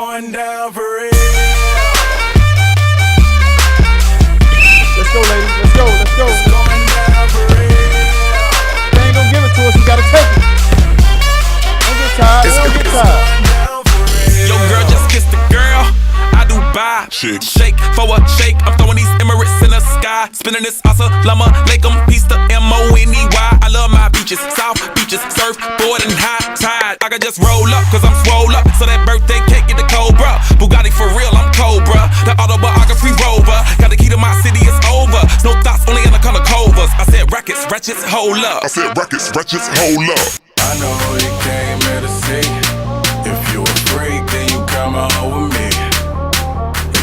going down for real. Let's go, ladies. Let's go. Let's go. It's going down for real. They ain't gonna give it to us. We gotta take it. Don't get tired. Don't get tired. Yo, girl, just kiss the girl. I do buy. Shake for a shake. I'm throwing these Emirates in the sky. Spinning this Assalamu alaikum. Peace to MONEY. I love my beaches, South beaches, surfboard and high tide. I can just roll up, cause I'm swole up. So that birthday cake get the Cobra. Bugatti for real, I'm Cobra. The autobiography rover. Got the key to my city, it's over. No thoughts, only in the color covers. I said rackets, ratchets, hold up. I said rackets, ratchets, hold up. I know who you came here to see. If you a freak, then you come home with me.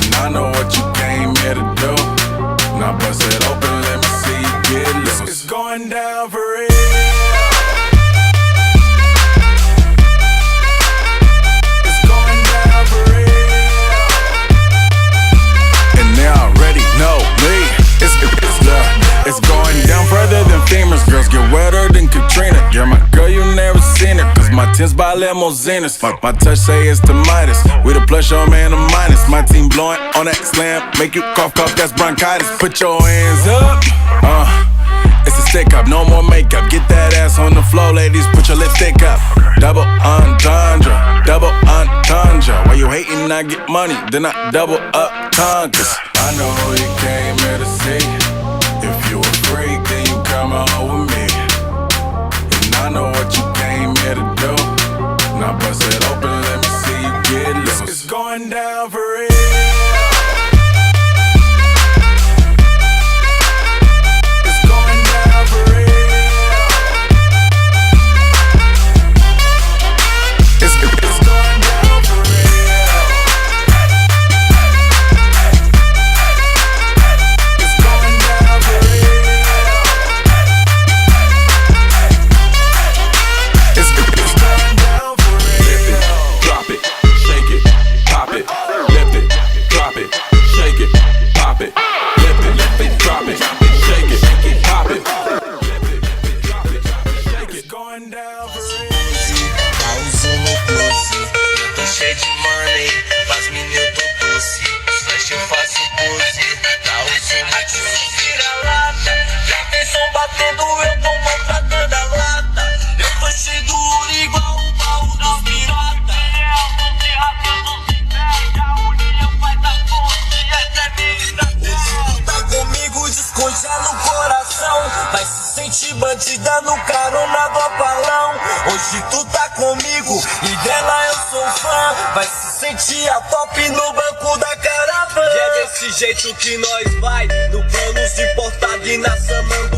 And I know what you came here to do. Now bust it open, let me see you get loose. It's going down for real. It's going down for real. And they already know me. It's going down further than famous. Girls get wetter than Katrina. Yeah, my girl, you never seen it. Cause my tints by limousines. My touch say it's the Midas. We the plus, your man, the minus. My team blowing on that slam. Make you cough, that's bronchitis. Put your hands up. It's a stick up, no more makeup. Get that ass on the floor, ladies. Put your lipstick up. Double entendre, double entendre. While you hating, I get money. Then I double up conquers. I know who you came here to see. If you a freak, then you come home with me. And I know what you came here to do. Now bust it open, let me see you get loose. It's going down for real. It's going down for real. It's going down for real. It's going down for real. It's going down for real. Drop it, shake it, pop it, lift it, drop it, shake it, pop it, lift it, drop it, shake it, pop it, lift it, drop it, shake it. It's going down for real. Tá usando close, eu tô cheio de money. Faz minuto doce, flash eu faço pose. Tá usando close. Tira a lata, já tem som batendo, eu tô maltratando a lata. Eu tô cheio do ouro igual o baú dos pirata. Hoje tu tá comigo, descongela o coração. Vai se sentir bandida no carona do apalão. Hoje tu tá comigo e dela eu sou fã. Vai se sentir a top no banco da caravana. E é desse jeito que nós vai, no planos importado e na samanta.